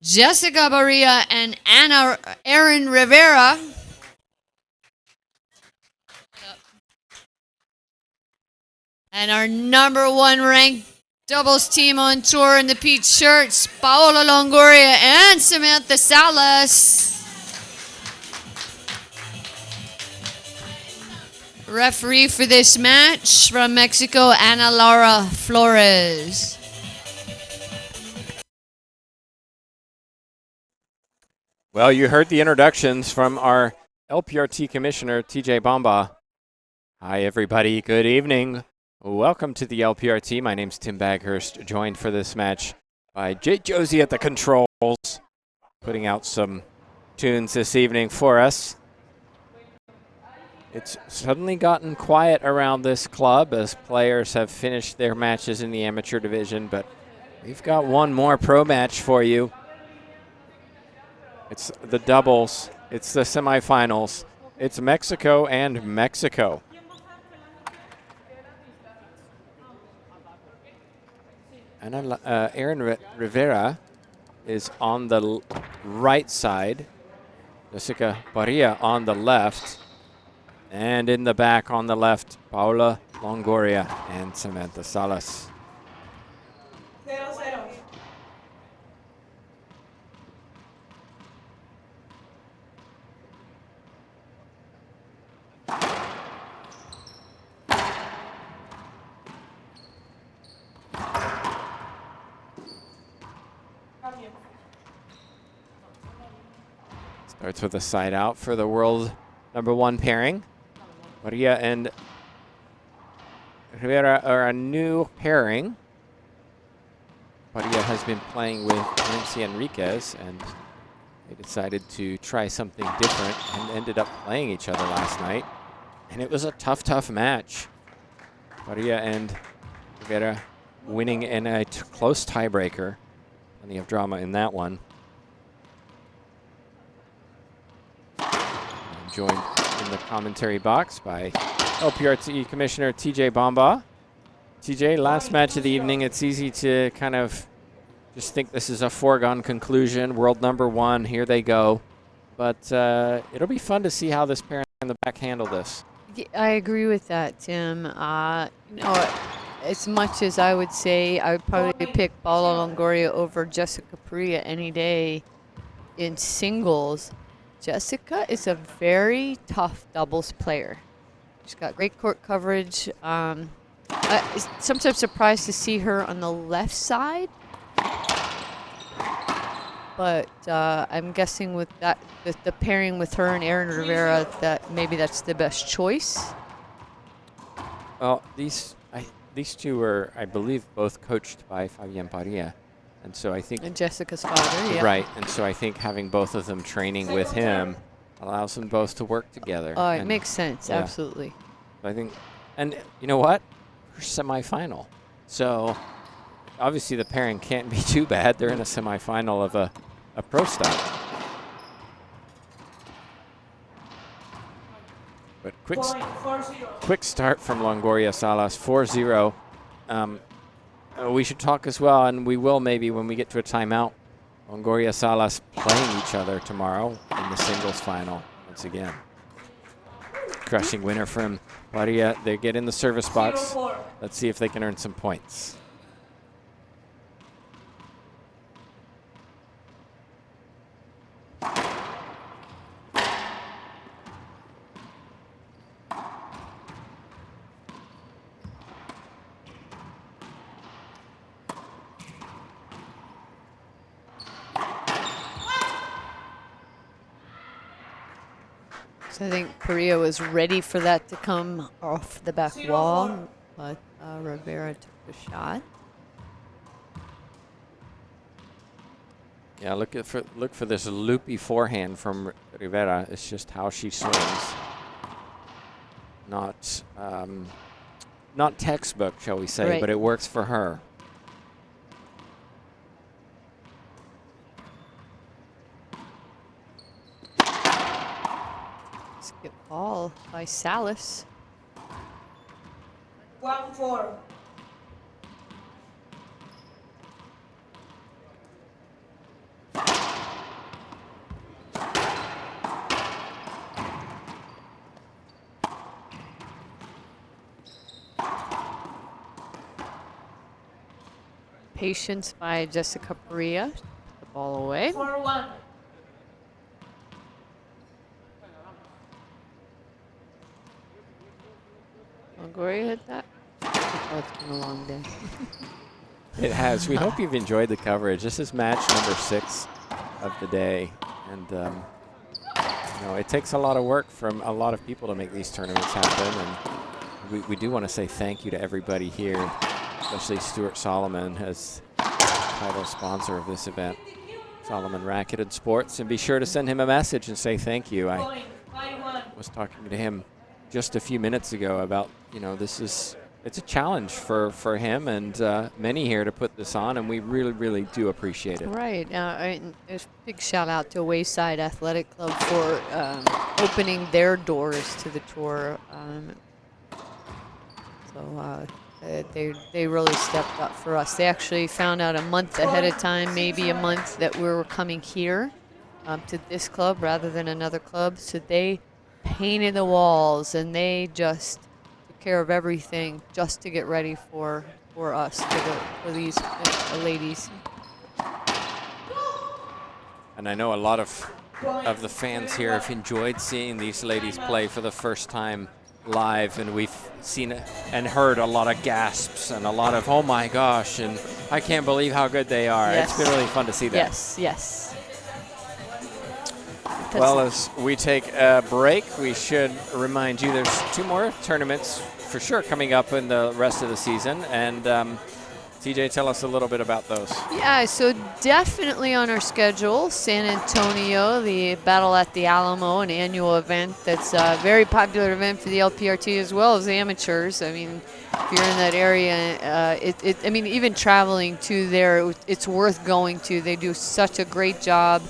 Jessica Parrilla and Erin Rivera. And our #1 ranked doubles team on tour in the peach shirts, Paola Longoria and Samantha Salas. Referee for this match from Mexico, Ana Laura Flores. Well, you heard the introductions from our LPRT Commissioner, TJ Bamba. Hi, everybody. Good evening. Welcome to the LPRT. My name's Tim Baghurst, joined for this match by Jay Josie at the controls, putting out some tunes this evening for us. It's suddenly gotten quiet around this club as players have finished their matches in the amateur division, but we've got one more pro match for you. It's the doubles. It's the semifinals. It's Mexico and Mexico. And Erin Rivera is on the right side. Jessica Parrilla on the left. And in the back on the left, Paola Longoria and Samantha Salas. 0-0. Starts with a side out for the world #1 pairing. Parrilla and Rivera are a new pairing. Parrilla has been playing with Nancy Enriquez, and they decided to try something different and ended up playing each other last night. And it was a tough match. Parrilla and Rivera winning in a close tiebreaker. Plenty of drama in that one. I'm joined in the commentary box by LPRT Commissioner TJ Bamba. TJ, last match of the evening. It's easy to kind of just think this is a foregone conclusion. World #1, here they go. But it'll be fun to see how this pair in the back handle this. Yeah, I agree with that, Tim. You know, as much as I would say I would probably pick Paola Longoria over Jessica Parrilla any day in singles, Jessica is a very tough doubles player. She's got great court coverage. I'm sometimes surprised to see her on the left side. But I'm guessing with that, the pairing with her and Erin Rivera, that maybe that's the best choice. Well, these two were, I believe, both coached by Fabian Parrilla. And so I think... And Jessica's father, yeah. Right, and so I think having both of them training with him allows them both to work together. Oh, it makes sense, yeah. Absolutely. I think, and you know what? Semifinal. So obviously the pairing can't be too bad. They're in a semifinal of a pro style. But quick start from Longoria Salas, 4-0. We should talk as well, and we will maybe when we get to a timeout. Longoria Salas playing each other tomorrow in the singles final once again. Crushing winner from Parrilla. They get in the service box. Let's see if they can earn some points. So I think Parrilla was ready for that to come off the back wall, but Rivera took the shot. Yeah, look for this loopy forehand from Rivera. It's just how she swings. Not textbook, shall we say, right. But it works for her. Skip ball by Salas. 1-4. patience by Jessica Parrilla. Put the ball away. 4-1. Longoria hit that. Oh, it's been a long day. It has. We hope you've enjoyed the coverage. This is match number 6 of the day. And, you know, it takes a lot of work from a lot of people to make these tournaments happen. And we do want to say thank you to everybody here, especially Stuart Solomon as title sponsor of this event. Solomon Racket and Sports. And be sure to send him a message and say thank you. I was talking to him just a few minutes ago about, you know, it's a challenge for him and many here to put this on, and we really do appreciate it. Right. A big shout out to Wayside Athletic Club for opening their doors to the tour. They really stepped up for us. They actually found out a month ahead of time, maybe a month, that we were coming here to this club rather than another club. So they painted the walls and they just took care of everything just to get ready for us, for these ladies. And I know a lot of the fans here have enjoyed seeing these ladies play for the first time live, and we've seen and heard a lot of gasps and a lot of, oh my gosh, and I can't believe how good they are. Yes. It's been really fun to see that. Yes. Well, as we take a break, we should remind you there's 2 more tournaments for sure coming up in the rest of the season. And TJ, tell us a little bit about those. Yeah, so definitely on our schedule, San Antonio, the Battle at the Alamo, an annual event that's a very popular event for the LPRT as well as amateurs. I mean, if you're in that area, I mean, even traveling to there, it's worth going to. They do such a great job.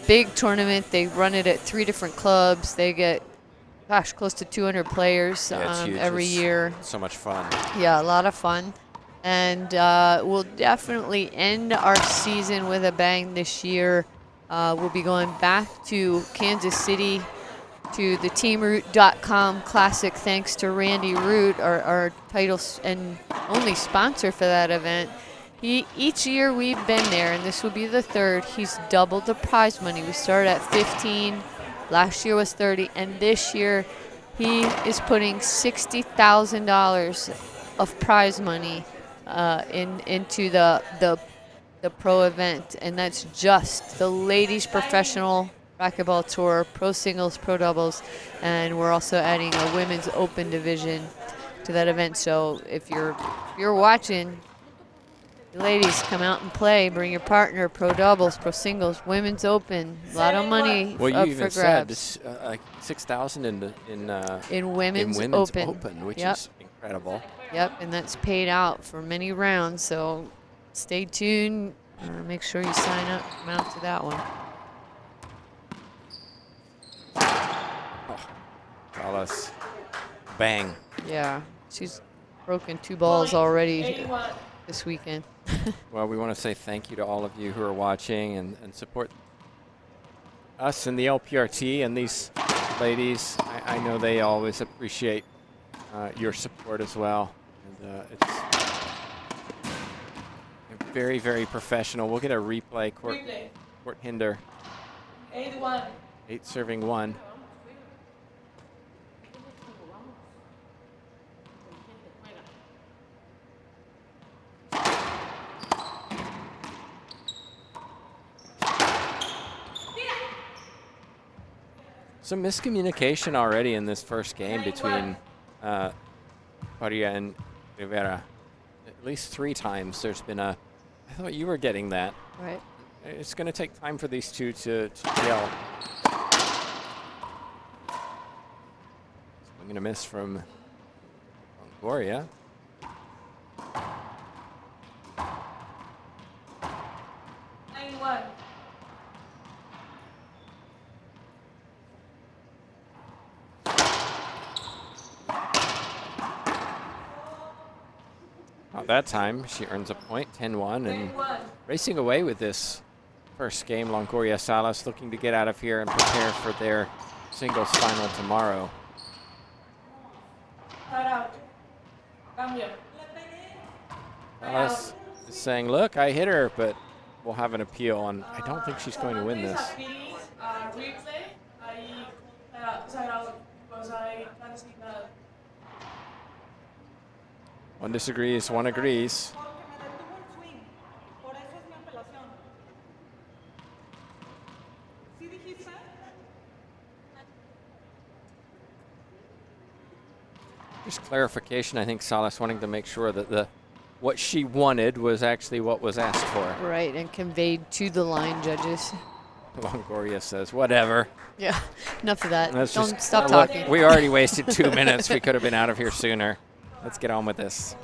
Big tournament. They run it at 3 different clubs. They get, gosh, close to 200 players every year. So much fun. Yeah, a lot of fun. And we'll definitely end our season with a bang this year. We'll be going back to Kansas City to the TeamRoot.com Classic, thanks to Randy Root, our title and only sponsor for that event. Each year we've been there, and this will be the 3rd, he's doubled the prize money. We started at 15, last year was 30, and this year he is putting $60,000 of prize money into the pro event, and that's just the ladies professional racquetball tour, pro singles, pro doubles, and we're also adding a women's open division to that event. So if you're watching, ladies, come out and play. Bring your partner. Pro doubles, pro singles, women's open. A lot of money well, up you even for grabs. said like 6,000 in women's open, which yep. is incredible. Yep, and that's paid out for many rounds. So stay tuned. Make sure you sign up. Come out to that one. Salas, bang. Yeah, she's broken 2 balls already this weekend. Well, we want to say thank you to all of you who are watching and support us in the LPRT and these ladies. I know they always appreciate your support as well. And it's very professional. We'll get a replay. Court Hinder. 8-1. 8 serving 1. Some miscommunication already in this first game between Parrilla and Rivera. At least 3 times there's been a, I thought you were getting that. Right. It's going to take time for these two to gel. I'm going to miss from Longoria. Not that time. She earns a point, 10-1, and racing away with this first game. Longoria Salas looking to get out of here and prepare for their singles final tomorrow. Salas is saying, look, I hit her, but we'll have an appeal, and I don't think she's going to win this. One disagrees, one agrees. Just clarification, I think Salas wanting to make sure that what she wanted was actually what was asked for. Right, and conveyed to the line judges. Longoria says, whatever. Yeah, enough of that. Let's Don't just, stop talking. Look, we already wasted 2 minutes. We could have been out of here sooner. Let's get on with this.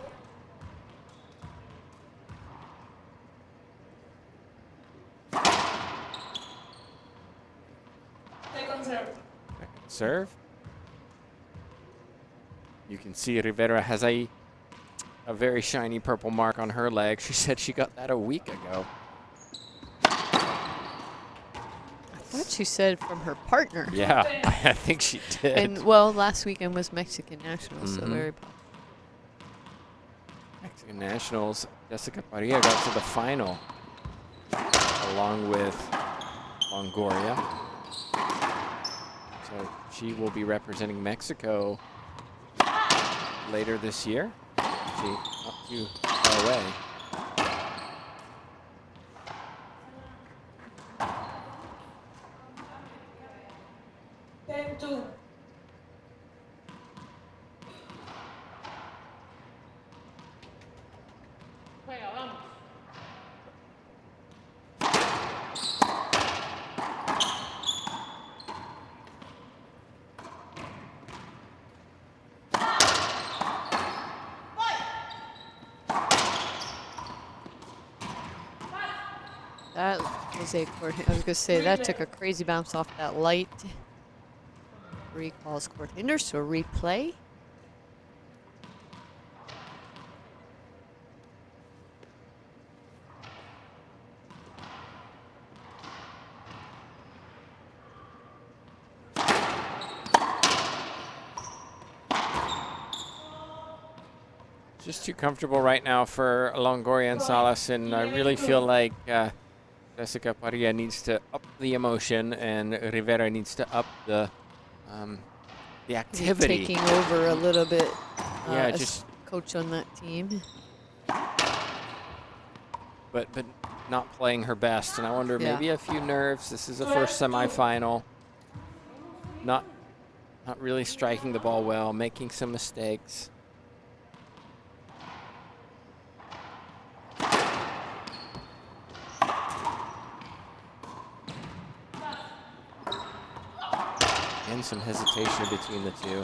Second serve. You can see Rivera has a very shiny purple mark on her leg. She said she got that a week ago. I thought she said from her partner. Yeah, I think she did. And, well, last weekend was Mexican Nationals, so very popular. Mexican Nationals, Jessica Parrilla got to the final along with Longoria. So she will be representing Mexico later this year. She not too far away. That was a court. I was going to say that took a crazy bounce off that light. Recalls court hinder, so replay. Just too comfortable right now for Longoria and Salas, and I really feel like Jessica Parrilla needs to up the emotion, and Rivera needs to up the activity. Taking over a little bit. Yeah, as just coach on that team. but not playing her best, and I wonder maybe a few nerves. This is the first semifinal. Not really striking the ball well, making some mistakes. And some hesitation between the two.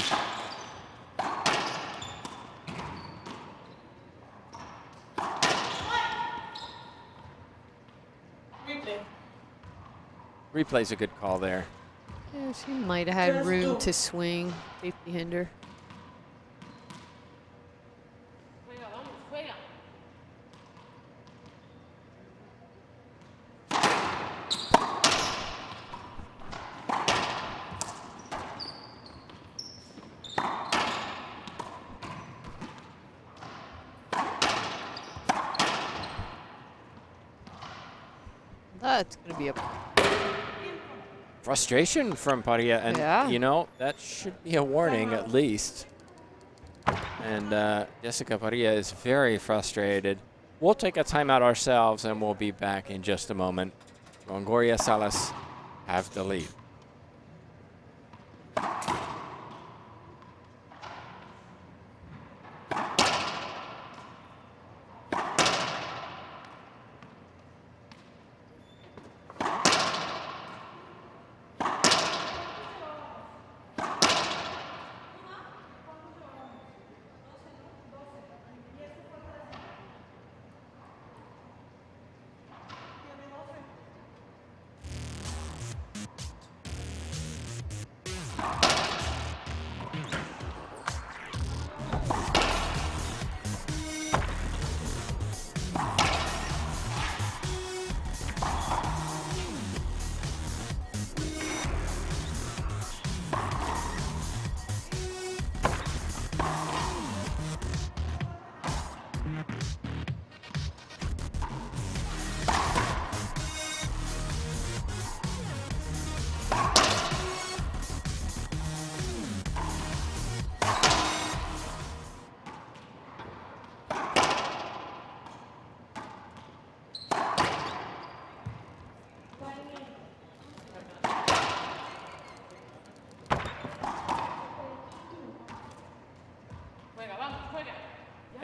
Replay's a good call there. Yeah, she might have had room to swing. Safety hinder. That's going to be a frustration from Parrilla, and you know, that should be a warning at least. And Jessica Parrilla is very frustrated. We'll take a timeout ourselves, and we'll be back in just a moment. Longoria, Salas have the lead.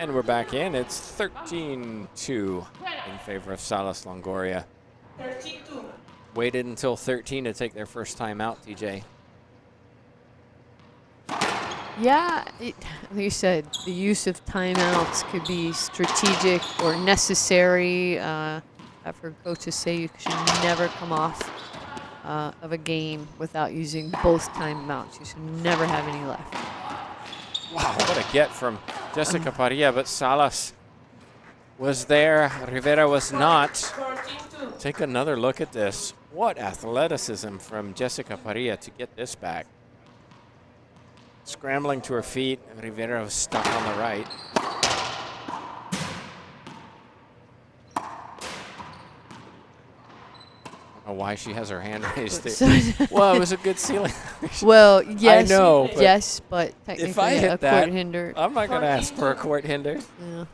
And we're back in. It's 13-2 in favor of Salas Longoria. 13-2. Waited until 13 to take their first time out, TJ. Yeah, like you said, the use of timeouts could be strategic or necessary. I've heard coaches say you should never come off of a game without using both timeouts. You should never have any left. Wow, what a get from Jessica Parrilla, but Salas was there. Rivera was not. 14-2. Take another look at this. What athleticism from Jessica Parrilla to get this back. Scrambling to her feet, Rivera was stuck on the right. I don't know why she has her hand raised there. Well, it was a good ceiling. Well, yes, I know, but yes, but technically if I hit a that, court hinder. I'm not going to ask for a court hinder Yeah.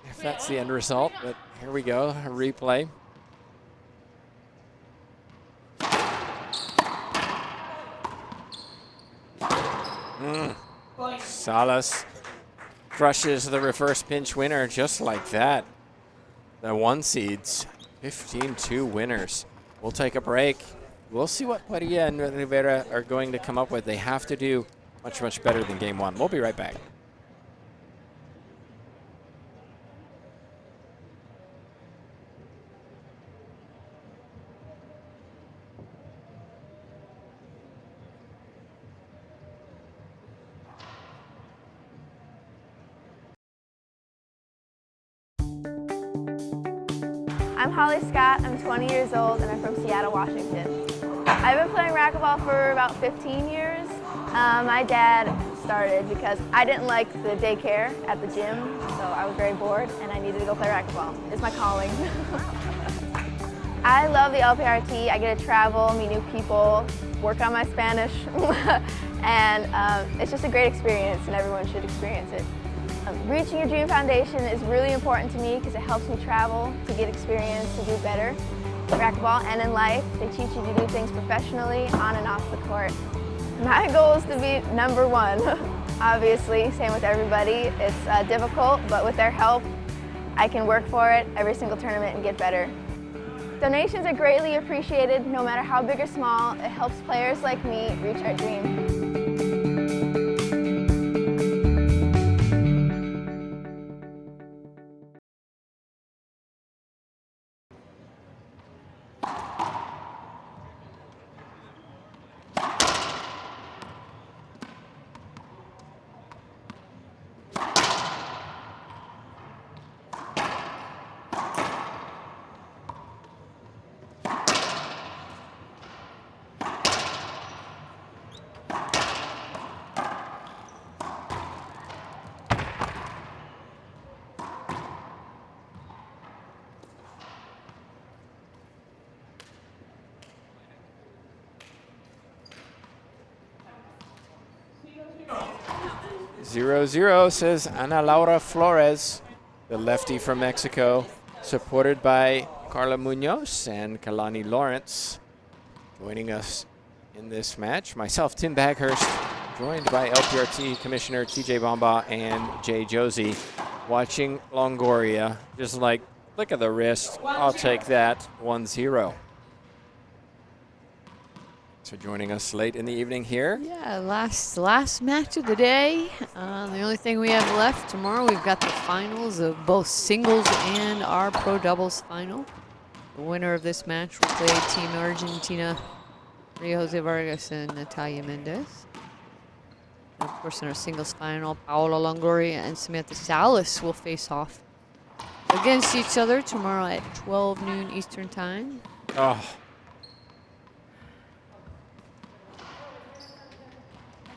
if that's the end result, but here we go, a replay. Salas crushes the reverse pinch winner just like that. The 1 seeds, 15-2 winners. We'll take a break. We'll see what Parrilla and Rivera are going to come up with. They have to do much, much better than game 1. We'll be right back. I'm Holly Scott, I'm 20 years old, and I'm from Seattle, Washington. I've been playing racquetball for about 15 years. My dad started because I didn't like the daycare at the gym, so I was very bored and I needed to go play racquetball. It's my calling. I love the LPRT. I get to travel, meet new people, work on my Spanish, and it's just a great experience and everyone should experience it. Reaching your dream foundation is really important to me because it helps me travel, to get experience, to do better in racquetball and in life. They teach you to do things professionally, on and off the court. My goal is to be #1, obviously, same with everybody. It's difficult, but with their help, I can work for it every single tournament and get better. Donations are greatly appreciated, no matter how big or small. It helps players like me reach our dream. 0-0, says Ana Laura Flores, the lefty from Mexico, supported by Carla Munoz and Kalani Lawrence. Joining us in this match, myself, Tim Baghurst, joined by LPRT Commissioner TJ Bamba and Jay Josie, watching Longoria, just like, look at the wrist, I'll take that, 1-0. So joining us late in the evening here. Yeah, last match of the day. The only thing we have left tomorrow, we've got the finals of both singles and our pro doubles final. The winner of this match will play Team Argentina, Maria Jose Vargas and Natalia Mendez. And of course, in our singles final, Paola Longoria and Samantha Salas will face off against each other tomorrow at 12 noon Eastern Time. Oh.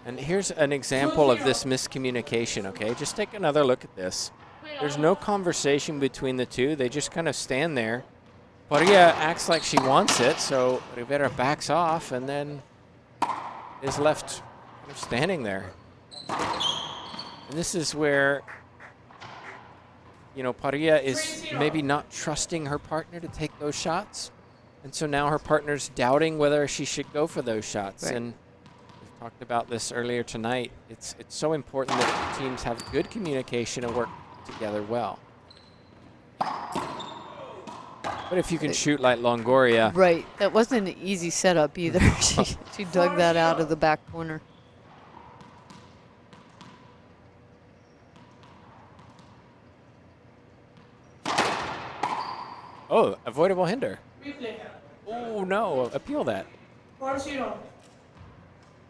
And here's an example of this miscommunication, okay? Just take another look at this. There's no conversation between the two. They just kind of stand there. Parrilla acts like she wants it, so Rivera backs off and then is left kind of standing there. And this is where, you know, Parrilla is maybe not trusting her partner to take those shots. And so now her partner's doubting whether she should go for those shots. Right. And talked about this earlier tonight. It's so important that teams have good communication and work together well. But if you can shoot like Longoria, Right. That wasn't an easy setup either. she dug that out of the back corner. oh, avoidable hinder. Replay. Oh no, appeal that. 4-0.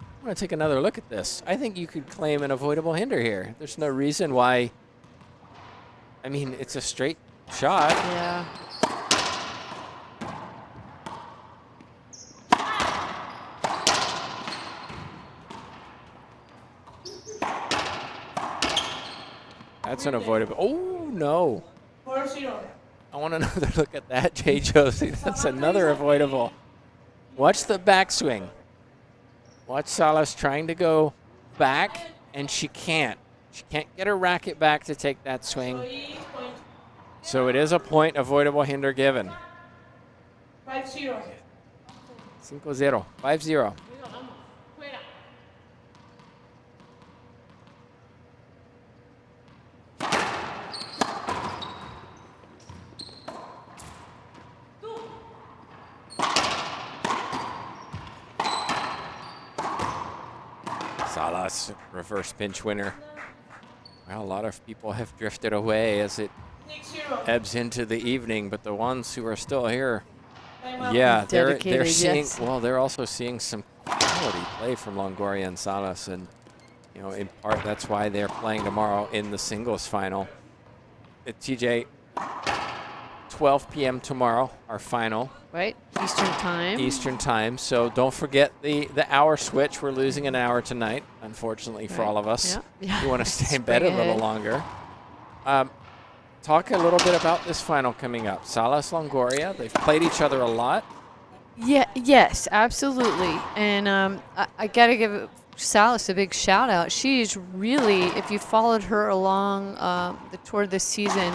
I'm going to take another look at this. I think you could claim an avoidable hinder here. There's no reason why. I mean, it's a straight shot. Yeah. That's an avoidable. Oh no. 4-0. I want another look at that, Jay Josie. That's another avoidable. Watch the backswing. Watch Salas trying to go back, and she can't. She can't get her racket back to take that swing. So it is a point avoidable hinder given. 5-0. 5-0. 5-0. Salas, reverse pinch winner. Well, a lot of people have drifted away as it 6-0. ebbs into the evening, but the ones who are still here, Timeout. yeah, they're Dedicated, seeing. yes. Well, they're also seeing some quality play from Longoria and Salas, and you know, in part that's why they're playing tomorrow in the singles final. At TJ, 12 p.m. tomorrow, our final. Right. Eastern time. Eastern time. So don't forget the hour switch. We're losing an hour tonight, unfortunately for Right. all of us. Yeah. Yeah. We want to stay in Spring bed a little ahead. longer. Talk a little bit about this final coming up. Salas, Longoria, they've played each other a lot. Yeah. Yes. Absolutely. And I got to give Salas a big shout out. She's really, if you followed her along the tour this season,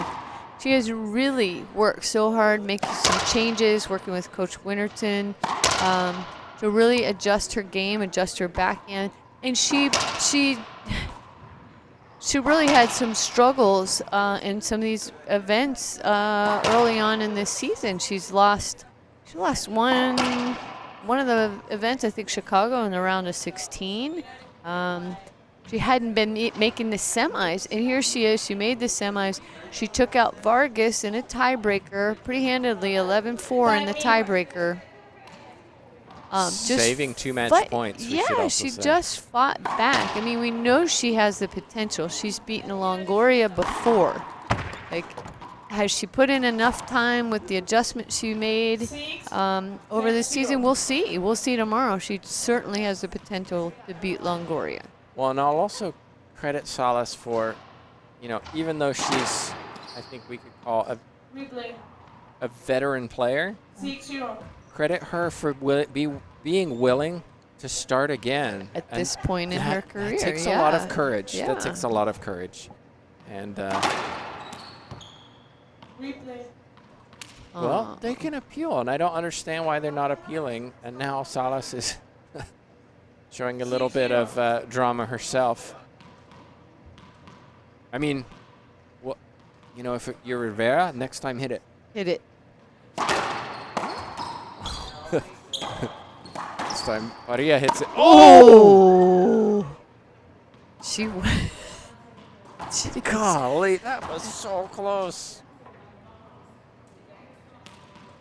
she has really worked so hard, making some changes, working with Coach Winterton to really adjust her game, adjust her backhand. And she really had some struggles in some of these events early on in this season. She lost one of the events, I think Chicago, in the round of 16. She hadn't been making the semis, and here she is. She made the semis. She took out Vargas in a tiebreaker pretty handedly, 11-4 in the tiebreaker. Saving two match points. we should Yeah, also she say. just fought back. I mean, we know she has the potential. She's beaten Longoria before. Like, has she put in enough time with the adjustments she made over this season? We'll see. We'll see tomorrow. She certainly has the potential to beat Longoria. Well, and I'll also credit Salas for, you know, even though she's, I think we could call Replay. a veteran player, 6-0. credit her for being willing to start again. At And this point in her career, That takes a lot of yeah. courage. Yeah. That takes a lot of courage. And, Replay. well, they can appeal, and I don't understand why they're not appealing. And now Salas is showing a little bit of drama herself. I mean, well, you know, if you're Rivera, next time hit it. Hit it. This time, Parrilla hits it. Oh! She went. Golly, that was so close.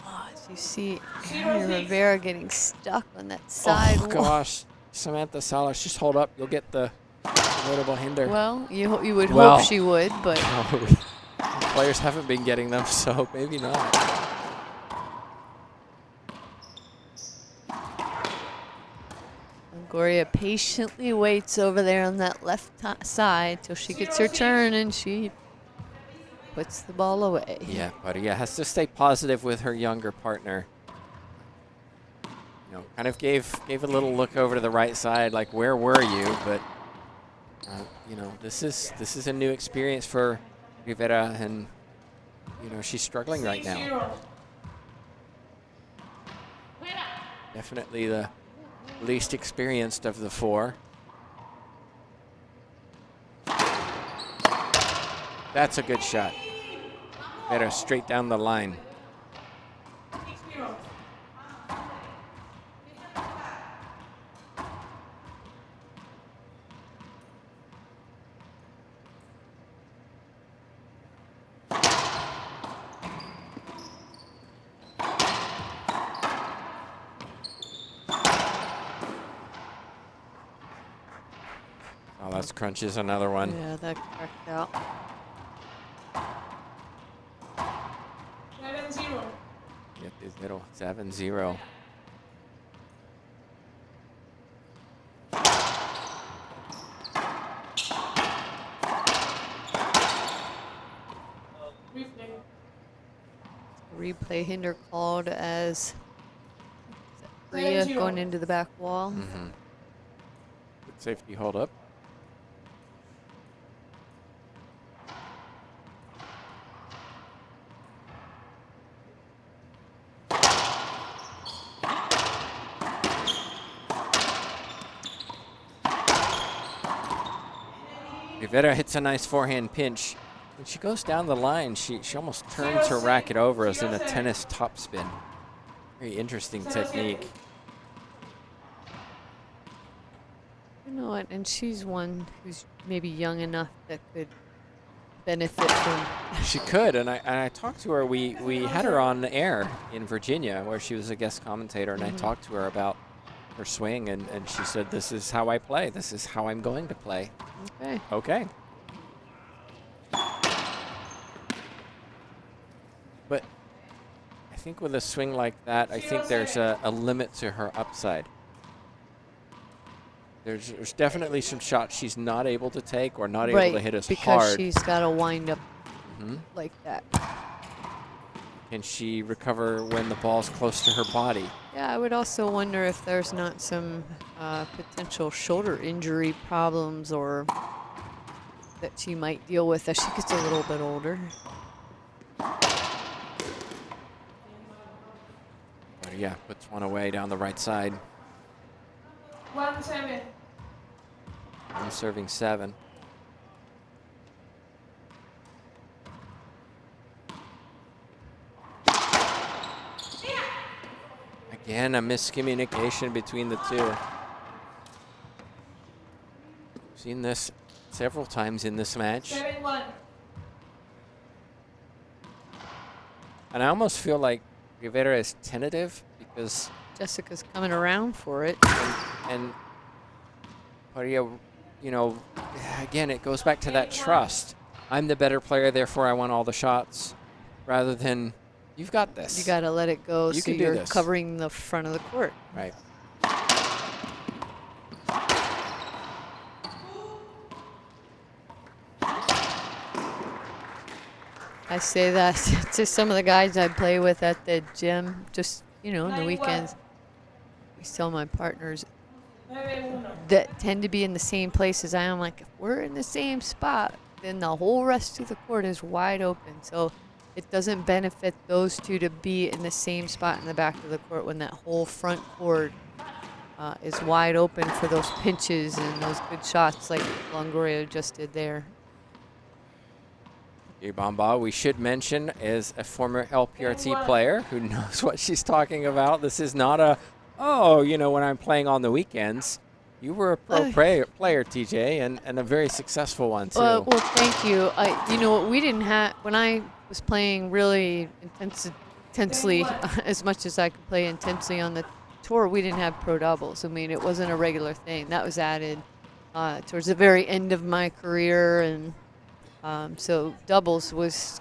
Oh, you see Aaron Rivera getting stuck on that side Oh, wall. gosh. Samantha Salas, just hold up. You'll get the avoidable hinder. Well, you would Well. hope she would, but No, players haven't been getting them, so maybe not. Longoria patiently waits over there on that left side till she gets her turn, and she puts the ball away. Yeah, Parrilla has to stay positive with her younger partner. You know, kind of gave a little look over to the right side, like, where were you? But you know, this is a new experience for Rivera, and you know, she's struggling right now. 6-0. Definitely the least experienced of the four. That's a good shot. Better straight down the line. 6-0. Salas crunches another one. Yeah, that cracked out. 7-0. Get this little 7-0. Replay. Replay hinder called as Parrilla 7-0. going into the back wall. Mm-hmm. Good safety hold up. Rivera hits a nice forehand pinch. When she goes down the line, she almost turns her racket over as in a tennis topspin. Very interesting technique. You know what? And she's one who's maybe young enough that could benefit from. She could, and I talked to her. We had her on the air in Virginia where she was a guest commentator, and I talked to her about her swing, and she said, "This is how I play. This is how I'm going to play." Okay. Okay. But I think with a swing like that, I think there's a limit to her upside. There's definitely some shots she's not able to take or not able to hit as because hard. she's got to wind up Mhm. like that. Can she recover when the ball's close to her body? Yeah, I would also wonder if there's not some potential shoulder injury problems or that she might deal with as she gets a little bit older. But yeah, puts one away down the right side. 1-7. I'm serving 7. Again, a miscommunication between the two. Seen this several times in this match. 7-1. And I almost feel like Rivera is tentative because Jessica's coming around for it. and Parrilla, you know, again, it goes back to that trust. I'm the better player, therefore I want all the shots, rather than you've got this. You got to let it go You so can do you're this. covering the front of the court. Right. I say that to some of the guys I play with at the gym, just, you know, on the 9-1. weekends. I tell my partners 9-1. that tend to be in the same place as I am, like, if we're in the same spot, then the whole rest of the court is wide open. So it doesn't benefit those two to be in the same spot in the back of the court when that whole front court is wide open for those pinches and those good shots like Longoria just did there. Bamba, we should mention, is a former LPRT player who knows what she's talking about. This is not a, oh, you know, when I'm playing on the weekends. You were a pro player, TJ, and a very successful one, too. Well, thank you. You know what, we didn't have, when I was playing really intensely, as much as I could play intensely on the tour, we didn't have pro doubles. I mean, it wasn't a regular thing. That was added towards the very end of my career, and so doubles was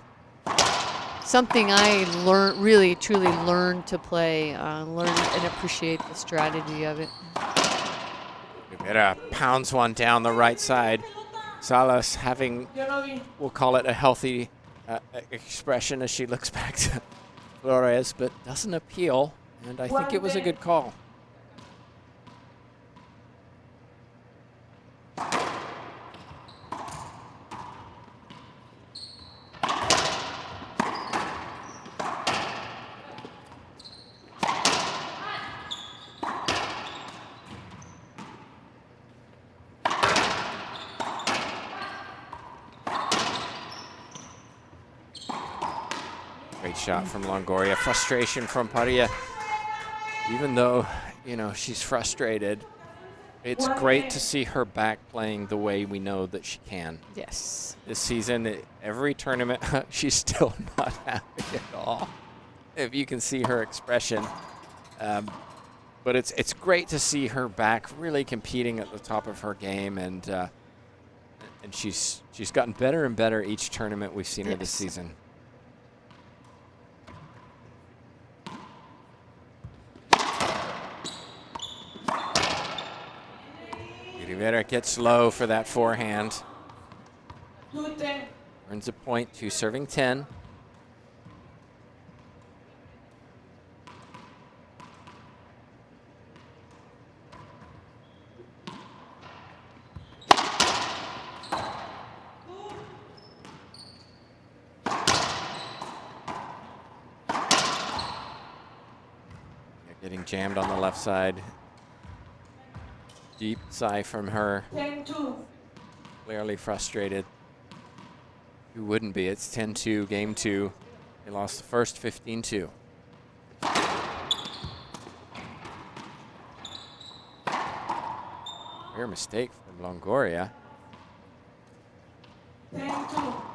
something I really, truly learned to play, learn and appreciate the strategy of it. Rivera pounds one down the right side. Salas having, we'll call it a healthy expression as she looks back to Flores, but doesn't appeal, and I think it was a good call. Great shot from Longoria. Frustration from Parrilla. Even though, you know, she's frustrated, it's great to see her back playing the way we know that she can. Yes. This season, every tournament, she's still not happy at all. If you can see her expression. But it's great to see her back really competing at the top of her game, and she's gotten better and better each tournament we've seen her this season. Rivera gets low for that forehand. Earns a point to serving 10. Getting jammed on the left side. Deep sigh from her. 10-2. Clearly frustrated. Who wouldn't be? It's 10-2, game 2. They lost the first 15-2. Rare mistake from Longoria. 10-2.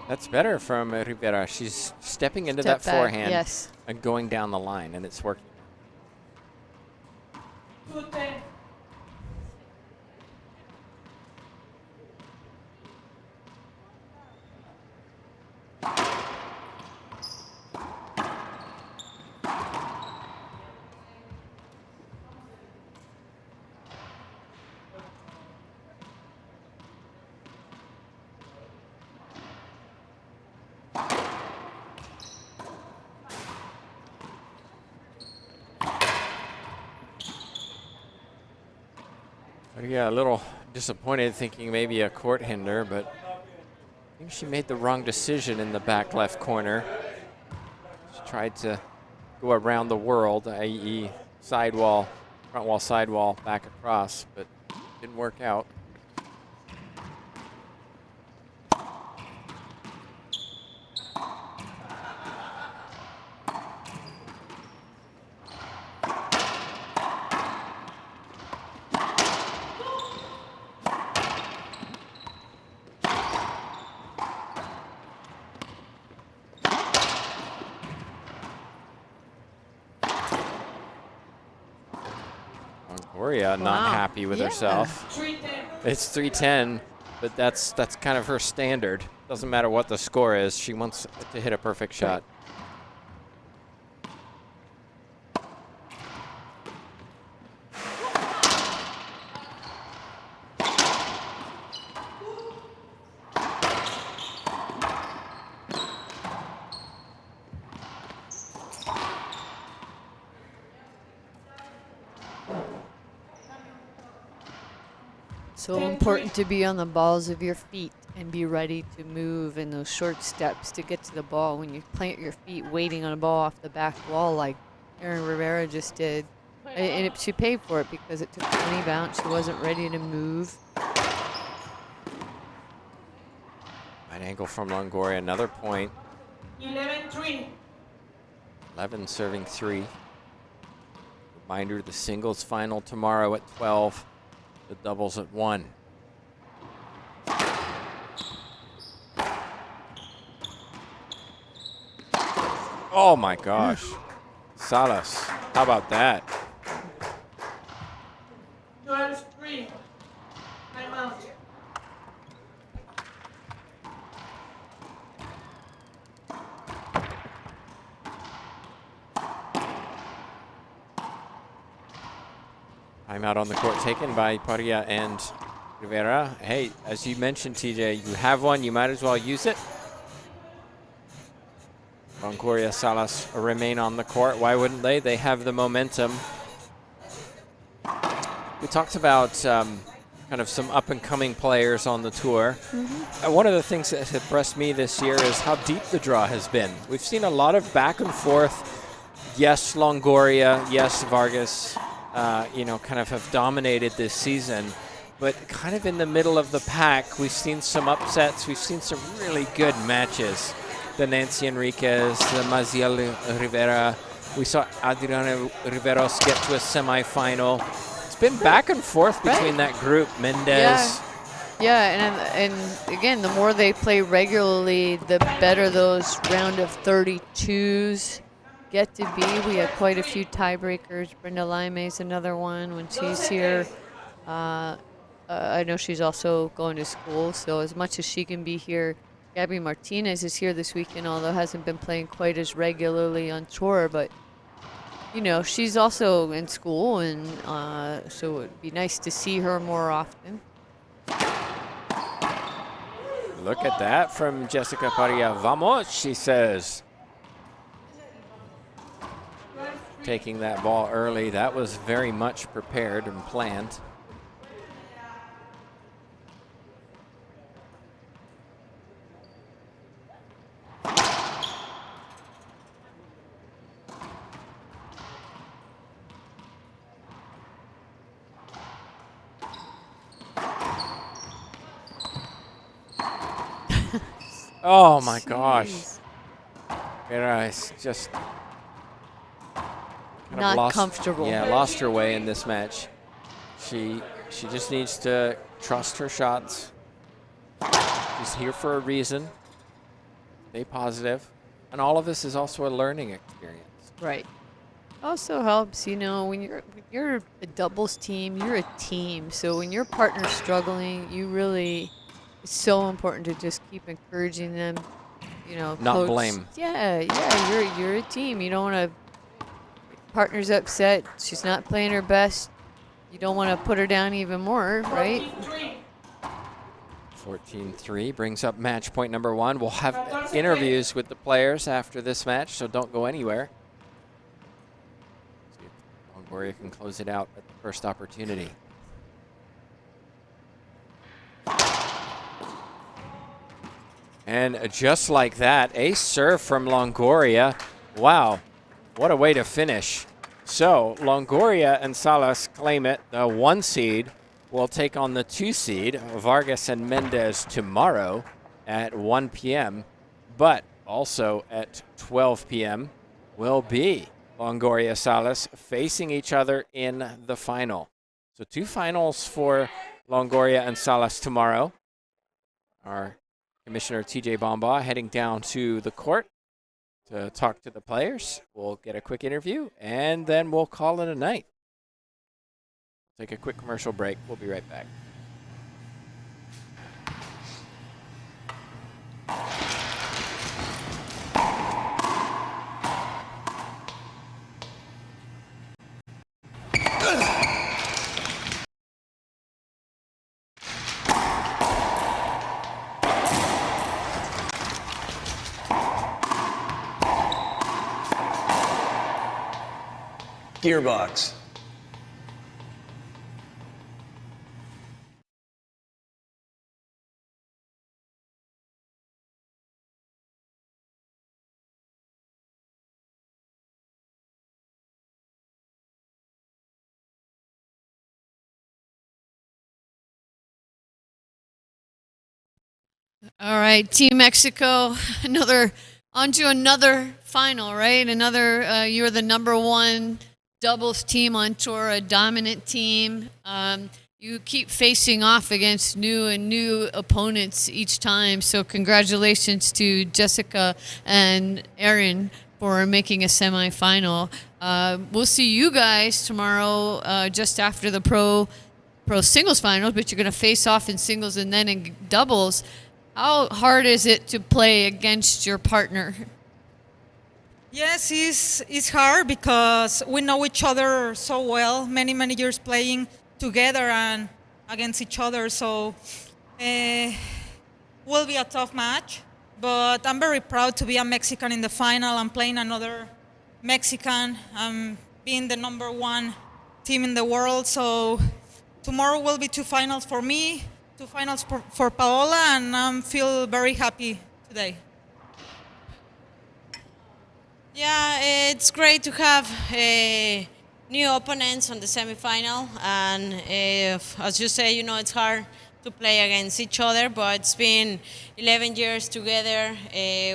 That's better from Rivera. She's stepping into Step that back, forehand yes. and going down the line, and it's working. 2-10. Yeah, a little disappointed, thinking maybe a court hinder, but I think she made the wrong decision in the back left corner. She tried to go around the world, i.e. sidewall, front wall, sidewall, back across, but didn't work out. Longoria not happy with herself. 3-10. It's 3-10, but that's kind of her standard. Doesn't matter what the score is. She wants to hit a perfect shot. So important to be on the balls of your feet and be ready to move in those short steps to get to the ball. When you plant your feet waiting on a ball off the back wall like Erin Rivera just did. And she paid for it because it took 20 bounce. She wasn't ready to move. Right angle from Longoria, another point. 11-3. 11 serving 3. Reminder, the singles final tomorrow at 12. The doubles at 1. Oh my gosh. Salas, how about that? 12-3. Time out. Timeout on the court taken by Parrilla and Rivera. Hey, as you mentioned, TJ, you have one, you might as well use it. Longoria, Salas remain on the court. Why wouldn't they? They have the momentum. We talked about kind of some up-and-coming players on the tour. One of the things that has impressed me this year is how deep the draw has been. We've seen a lot of back and forth. Yes, Longoria, yes, Vargas, kind of have dominated this season. But kind of in the middle of the pack, we've seen some upsets. We've seen some really good matches. The Nancy Enriquez, the Maziel Rivera. We saw Adriana Riveros get to a semifinal. It's been back and forth between that group. Mendez. Yeah, and again, the more they play regularly, the better those round of 32s get to be. We have quite a few tiebreakers. Brenda Lime's another one when she's here. I know she's also going to school, so as much as she can be here, Gabby Martinez is here this weekend, although hasn't been playing quite as regularly on tour. But, she's also in school, and so it would be nice to see her more often. Look at that from Jessica Parrilla. Vamos, she says. Taking that ball early. That was very much prepared and planned. Oh my gosh. Rivera is just not comfortable. Yeah, lost her way in this match. She just needs to trust her shots. She's here for a reason. Stay positive. And all of this is also a learning experience. Right. Also helps, when you're a doubles team, you're a team. So when your partner's struggling, it's so important to just keep encouraging them, Not blame. Yeah, you're a team. You don't want to, partner's upset, she's not playing her best. You don't want to put her down even more, right? 14-3 brings up match point number 1. We'll have interviews with the players after this match, so don't go anywhere. See if Longoria can close it out at the first opportunity. And just like that, a serve from Longoria. Wow, what a way to finish. So Longoria and Salas claim it. The 1 seed will take on the 2 seed, Vargas and Mendez, tomorrow at 1 p.m. But also at 12 p.m. will be Longoria Salas facing each other in the final. So 2 finals for Longoria and Salas tomorrow. Our Commissioner TJ Bomba heading down to the court to talk to the players. We'll get a quick interview, and then we'll call it a night. Take a quick commercial break. We'll be right back. Gearbox. All right, Team Mexico, on to another final, right? You're the #1 doubles team on tour, a dominant team. You keep facing off against new opponents each time. So congratulations to Jessica and Erin for making a semifinal. We'll see you guys tomorrow just after the pro singles finals, but you're going to face off in singles and then in doubles. How hard is it to play against your partner? Yes, it's hard because we know each other so well, many years playing together and against each other. So will be a tough match, but I'm very proud to be a Mexican in the final. I'm playing another Mexican. I'm being the #1 team in the world. So tomorrow will be 2 finals for me, 2 finals for Paola, and I feel very happy today. Yeah, it's great to have new opponents on the semifinal, and as you say, it's hard to play against each other, but it's been 11 years together.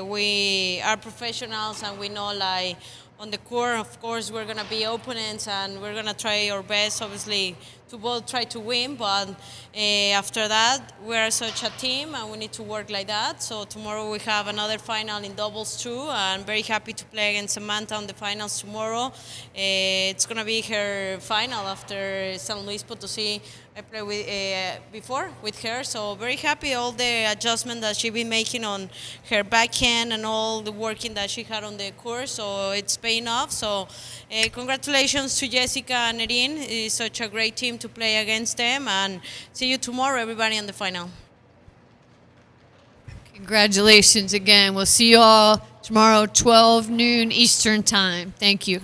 We are professionals, and we know, like, on the court, of course, we're going to be opponents, and we're going to try our best, obviously, to both try to win, but after that, we're such a team, and we need to work like that. So tomorrow we have another final in doubles too. I'm very happy to play against Samantha on the finals tomorrow. It's going to be her final after San Luis Potosí. I played with, before with her, so very happy all the adjustment that she's been making on her backhand and all the working that she had on the court, so it's paying off. So congratulations to Jessica and Erin. It's such a great team to play against them, and see you tomorrow, everybody, in the final. Congratulations again. We'll see you all tomorrow, 12 noon Eastern time. Thank you.